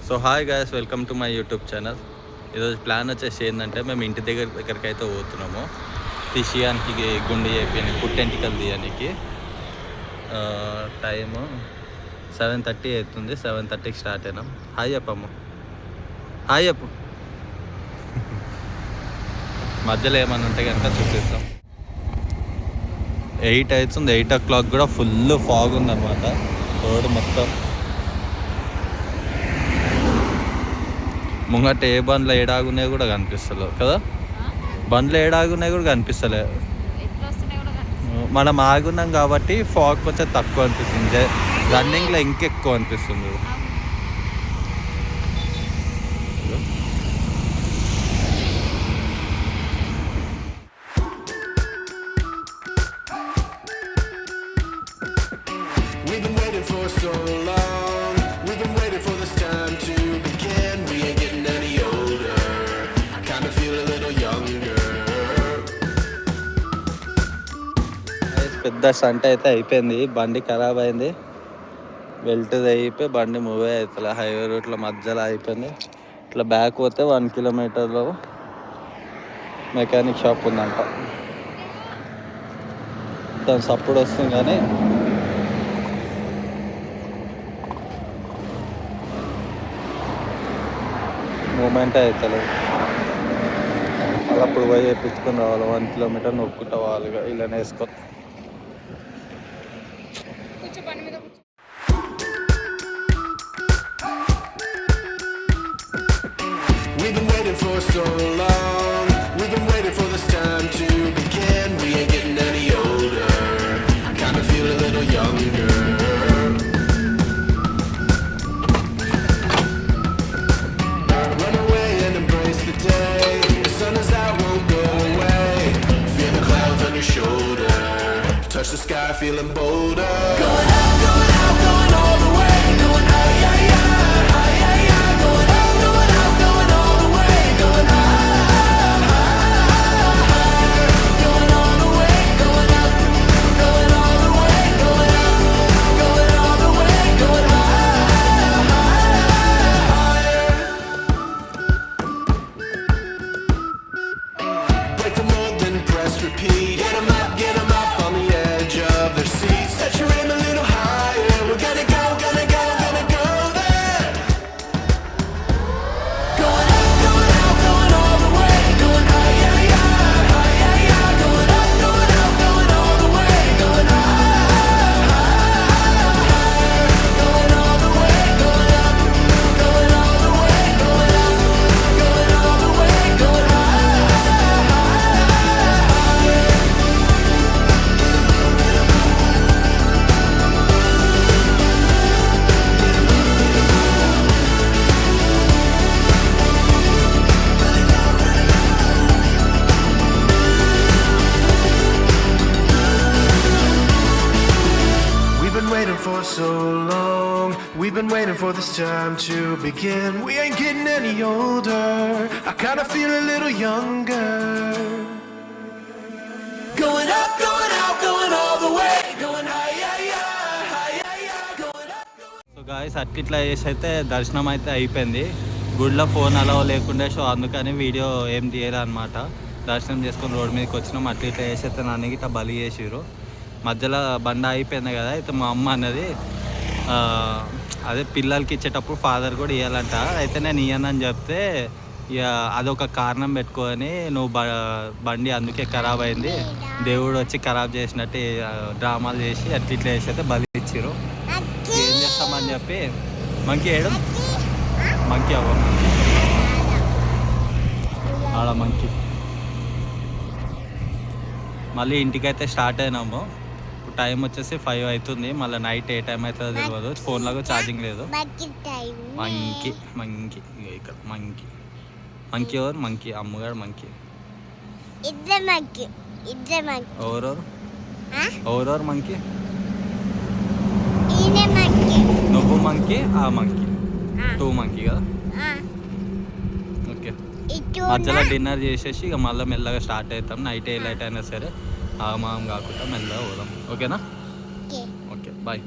So hi guys, welcome to my YouTube channel. ఈరోజు plan వచ్చేసి ఏంటంటే మేము ఇంటి దగ్గరికి అయితే పోతున్నాము. తీసియానికి గుండె చేపియని పుట్టెంటికలు తీయడానికి. టైము 7:30 అవుతుంది. 7:30కి స్టార్ట్ అయినాం. హాయ్ చెప్పమ్మ, హాయ్ చెప్పు. మధ్యలో ఏమైనా ఉంటే కనుక చూపిస్తాం. 8 అవుతుంది. 8 o'clock కూడా ఫుల్ ఫాగ్ ఉందన్నమాట. రోడ్డు మొత్తం ముంగట ఏ బండ్లు ఏడాగున్నాయి కూడా కనిపిస్తలేవు కదా. బండ్లు ఏడాగున్నాయి కూడా కనిపిస్తలేవు. మనం ఆగున్నాం కాబట్టి ఫాగ్ కొంచెం తక్కువ అనిపిస్తుంది. రన్నింగ్లో ఇంకెక్కువ అనిపిస్తుంది. పెద్ద స్టంట్ అయితే అయిపోయింది. బండి ఖరాబ్ అయింది. వెల్ట్ది అయిపోయి బండి మూవ్ అవుతుంది. హైవే రూట్లో మధ్యలో అయిపోయింది. ఇట్లా బ్యాక్ పోతే 1 kilometerలో మెకానిక్ షాప్ ఉందంట. దాని సప్పుడు వస్తుంది కానీ మూమెంట్ అవుతలేదు. అలా అప్పుడు పోయి వేయించుకొని రావాలి. 1 kilometer నొక్కుంటా వాళ్ళుగా ఇలా వేసుకో. We've been waiting for so long. We've been waiting for this time to begin. We ain't getting any older. I kinda feel a little younger. Run away and embrace the day. The sun is out, won't go away. Feel the clouds on your shoulder. Touch the sky, feeling bolder. Going out, going out, going all the way. Going high, high, high, high, high, high. Going out, going out, going all the way. Going high, high, high. Going all the way, going up. Going all the way, going up. Going all the way, going high, higher. Break the mold, then press repeat. Get 'em up, get 'em up on the edge of their seats. Set your aim a little higher. We're gonna go, gonna go, gonna go there. Going up, going out, going all the way. Going high, high, high, high, high, high. Going up, going out, going all the way. Going high, high, higher. Going all the way, going up. Going all the way, going up. Going all the way, going high, higher. We've been waiting for so long. We've been waiting for this time to begin. We ain't getting any older. I kinda feel a little younger. Going up, going out, going all the way. Going high, high, high, high, high, going up. So guys అట్లా చేసి అయితే దర్శనం అయితే అయిపోయింది. గుడిలో phone అలా లేకుండా, so అందుకని వీడియో ఏం తీయలే అనమాట. దర్శనం చేసుకొని రోడ్డు మీదకి వచ్చినాం. అట్లా చేసి అయితే నన్ను ఇట్లా బలి చేసిర్రు. మధ్యలో బండ అయిపోయింది కదా. అయితే మా అమ్మ అన్నది అదే పిల్లలకి ఇచ్చేటప్పుడు ఫాదర్ కూడా ఇవ్వాలంట. అయితే నేను ఇవ్వనని చెప్తే ఇక అదొక కారణం పెట్టుకొని నువ్వు బండి అందుకే ఖరాబ్ అయింది, దేవుడు వచ్చి ఖరాబ్ చేసినట్టు డ్రామాలు చేసి అట్లా వేసి అయితే బలి ఇచ్చిర్రు. ఏం చేస్తామని చెప్పి మంకీ వేయడం, మంకీ అవ్వ ఆడ మంకీ. మళ్ళీ ఇంటికైతే స్టార్ట్ అయినాము. ఇప్పుడు టైం వచ్చేసి 5 అవుతుంది. మళ్ళీ నైట్ ఏ టైం అవుతుందో తెలియదు. ఫోన్లో ఛార్జింగ్ లేదు. మంకీ మంకీ ఇక్కడ మంకీ మంకీ ఎవరు? మంకీ అమ్మగారు మంకీ. ఎవరెవరు మంకీ? నువ్వు మంకీ, ఆ మంకీ 2 మంకీ కదా. ఓకే, మధ్యలో డిన్నర్ చేసేసి ఇక మళ్ళీ మెల్లగా స్టార్ట్ అవుతాం. నైట్ ఏ లైట్ అయినా సరే ఆగమాగం కాకుండా మెల్లగా పోదాం. ఓకేనా? Okay, bye.